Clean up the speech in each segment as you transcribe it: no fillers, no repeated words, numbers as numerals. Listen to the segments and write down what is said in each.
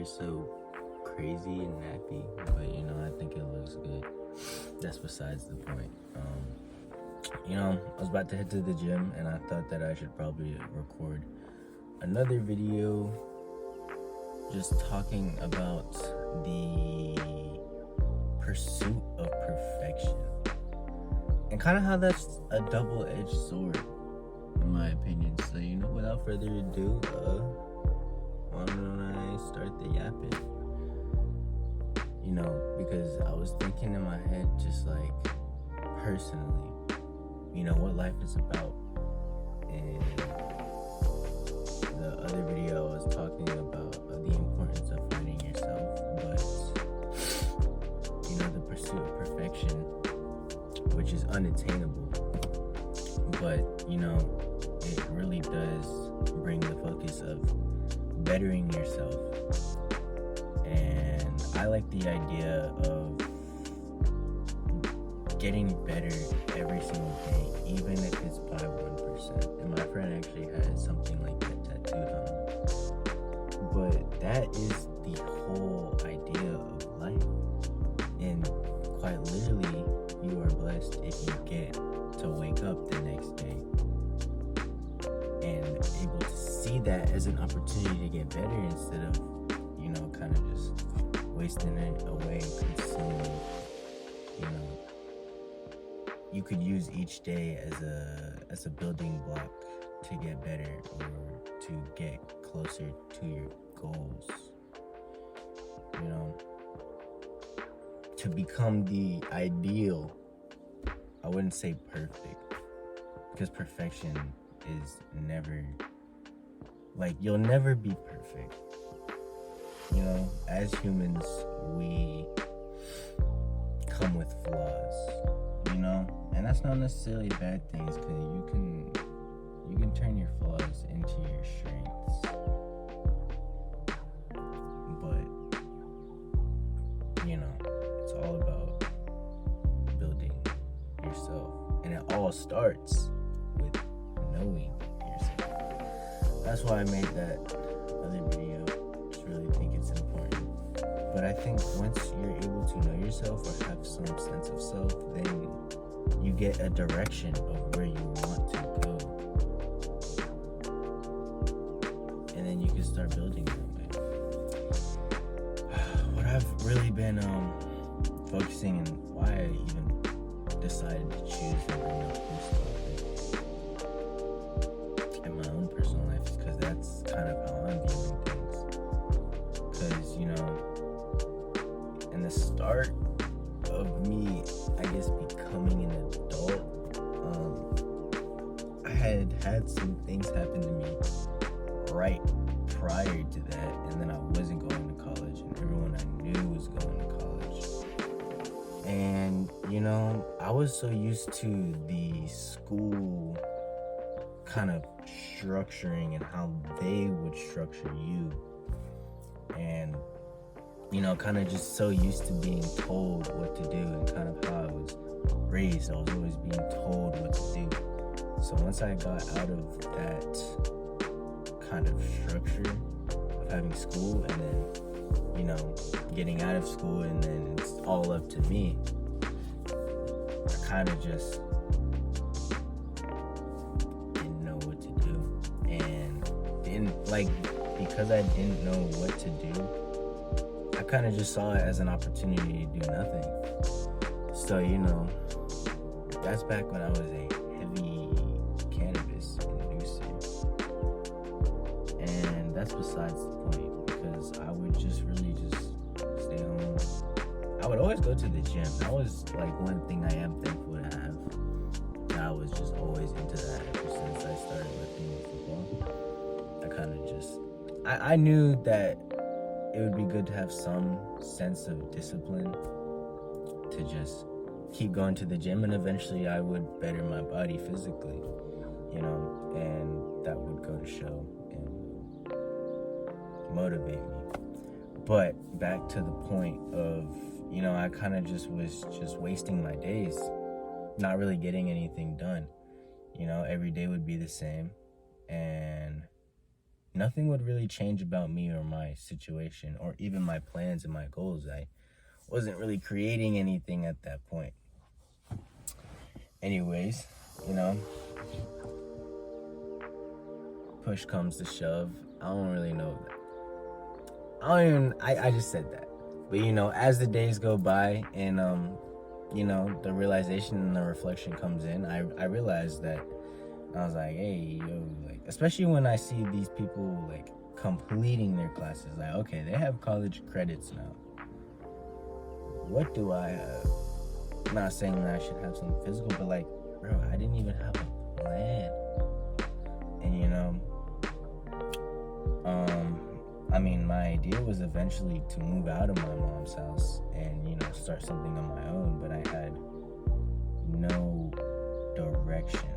hair so crazy and nappy, but I think it looks good. That's besides the point. I was about to head to the gym, and I thought that I should probably record another video just talking about the pursuit of perfection and kind of how that's a double-edged sword, in my opinion. So, without further ado, why don't I start the yapping? Because I was thinking in my head, just like personally, what life is about. And the other video I was talking about the importance of finding yourself, but the pursuit of perfection, which is unattainable, but it really does bring the focus of bettering yourself. And I like the idea of getting better every single day, even if it's by 1%. And my friend actually had something like that tattooed on him. But that is the whole idea of life. And quite literally, you are blessed if you get to wake up the next day and able to see that as an opportunity to get better instead of, kind of just wasting it away, consuming. You could use each day as a building block to get better or to get closer to your goals. To become the ideal. I wouldn't say perfect, because perfection is never, you'll never be perfect. As humans, we come with flaws, and that's not necessarily bad things, because you can turn your flaws into your strengths. But it's all about building yourself, and it all starts with knowing yourself. That's why I made that other video. Just really think it's important. But I think once you're able to know yourself or have some sense of self, then you get a direction of where you want to go, and then you can start building that way. What I've really been focusing, and why I even decided to choose to bring up this topic in my own personal life, is because that's kind of how I'm viewing things. Because in the start of me, I guess, becoming an adult, I had some things happen to me right prior to that, and then I wasn't going to college, and everyone I knew was going to college. And I was so used to the school kind of structuring and how they would structure you, and kind of just so used to being told what to do, and kind of how I was raised. I was always being told what to do. So once I got out of that kind of structure of having school, and then getting out of school, and then it's all up to me, I kind of just didn't know what to do, and because I didn't know what to do, I kind of just saw it as an opportunity to do nothing. So, that's back when I was a heavy cannabis inducer. And that's besides the point, because I would just really just stay home. I would always go to the gym. That was one thing I am thankful to have. I was just always into that ever since I started lifting with football. I kind of just, I knew that it would be good to have some sense of discipline to just keep going to the gym, and eventually I would better my body physically, and that would go to show and motivate me. But back to the point of, I kind of just was just wasting my days, not really getting anything done. Every day would be the same, and nothing would really change about me or my situation or even my plans and my goals. I wasn't really creating anything at that point. Anyways, you know, push comes to shove. I don't really know that. I just said that. But, you know, as the days go by and, you know, the realization and the reflection comes in, I realized that I was like, hey, yo, like, especially when I see these people, like, completing their classes. Like, okay, they have college credits now. What do I have? I'm not saying that I should have something physical, but, like, bro, I didn't even have a plan. And, you know, I mean, my idea was eventually to move out of my mom's house and, you know, start something on my own, but I had no direction.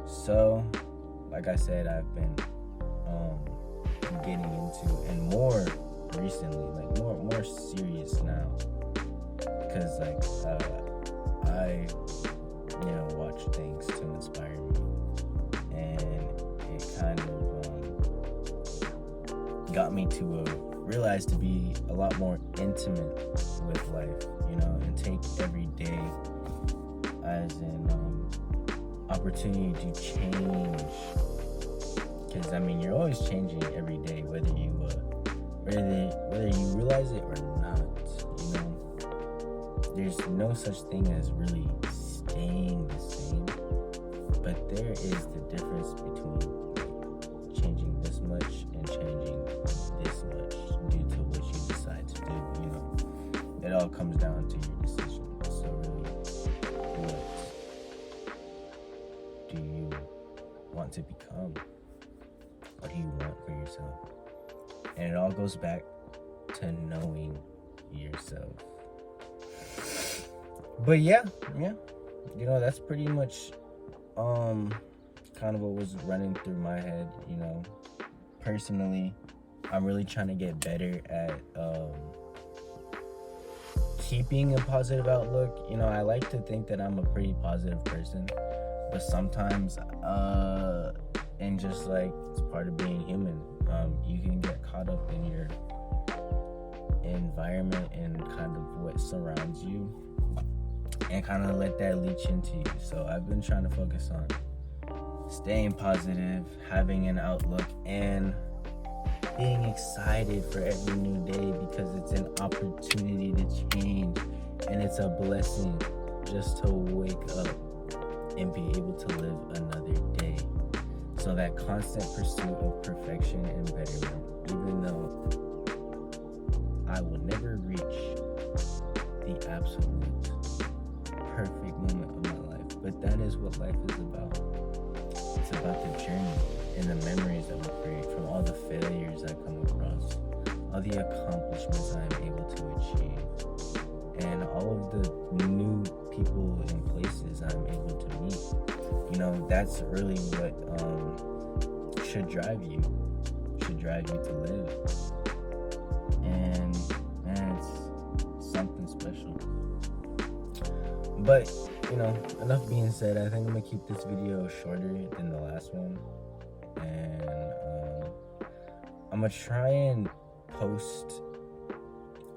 So, like I said, I've been getting into, and more recently, like more serious now, because like I, you know, watch things to inspire me, and it kind of got me to realize to be a lot more intimate with life, you know, and take every day as an opportunity to change. Because I mean, you're always changing every day, whether you realize it or not. You know, there's no such thing as really staying the same, but there is the difference between changing this much and changing this much due to what you decide to do. You know, it all comes down to your decision. So really, what do you want to become? What do you want for yourself? And it all goes back to knowing yourself. But yeah, you know, that's pretty much kind of what was running through my head. You know, personally, I'm really trying to get better at keeping a positive outlook. You know, I like to think that I'm a pretty positive person, but sometimes and just like it's part of being human, you can get caught up in your environment and kind of what surrounds you and kind of let that leach into you. So I've been trying to focus on staying positive, having an outlook, and being excited for every new day, because it's an opportunity to change, and it's a blessing just to wake up and be able to live another day. So that constant pursuit of perfection and betterment, even though I will never reach the absolute perfect moment of my life, but that is what life is about. It's about the journey and the memories that we create from all the failures I come across, all the accomplishments I am able to achieve, and all of the new people and places I'm able to meet. You know, that's really what should drive you to live. And man, it's something special. But, you know, enough being said, I think I'm gonna keep this video shorter than the last one. And I'm gonna try and post,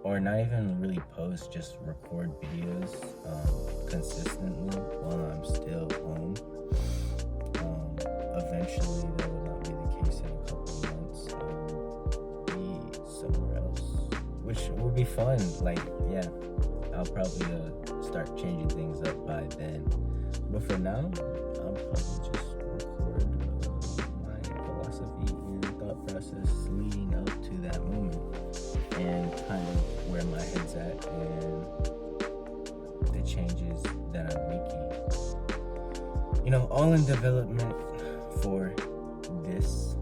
or not even really post, just record videos consistently while I'm still home. Eventually, that will not be the case in a couple of months. I will be somewhere else, which will be fun. Like, yeah, I'll probably start changing things up by then. But for now, I'll probably just record my philosophy and thought process leading up to that moment, and kind of where my head's at and the changes that I'm making. You know, all in development for this.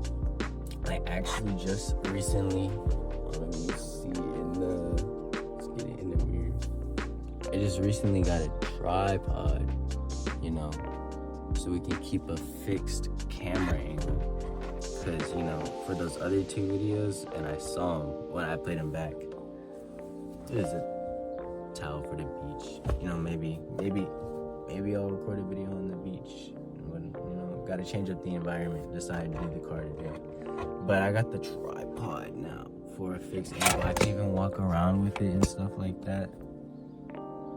I actually just recently, let me see let's get it in the mirror. I just recently got a tripod, you know, so we can keep a fixed camera angle. Because, you know, for those other two videos, and I saw them when I played them back, there's a towel for the beach. You know, maybe I'll record a video on the beach when, you know, gotta change up the environment. Decided to do the car today. But I got the tripod now for a fixed angle. I can even walk around with it and stuff like that.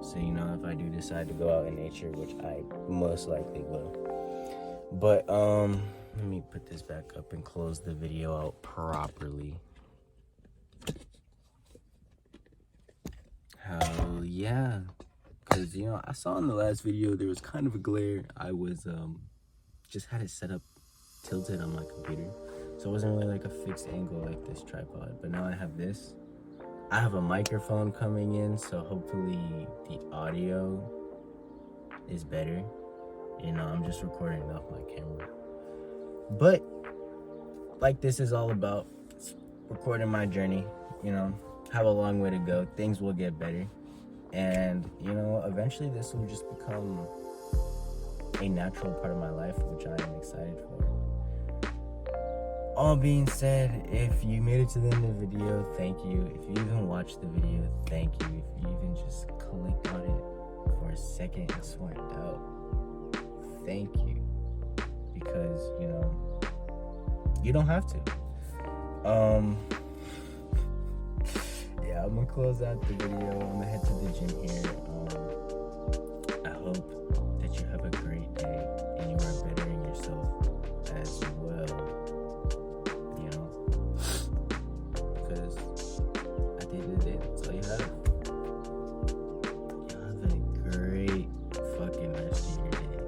So, you know, if I do decide to go out in nature, which I most likely will. But, let me put this back up and close the video out properly. Hell yeah. Because, you know, I saw in the last video there was kind of a glare. I was, just had it set up tilted on my computer. So it wasn't really like a fixed angle like this tripod. But now I have this. I have a microphone coming in, so hopefully the audio is better. You know, I'm just recording off my camera. But, like this is all about, recording my journey, you know, have a long way to go. Things will get better. And, you know, eventually this will just become a natural part of my life, which I am excited for. All being said, if you made it to the end of the video, thank you. If you even watched the video, thank you. If you even just clicked on it for a second and swiped out, thank you. Because, you know, you don't have to. Yeah, I'm gonna close out the video. I'm gonna head to the gym here. I hope that you have a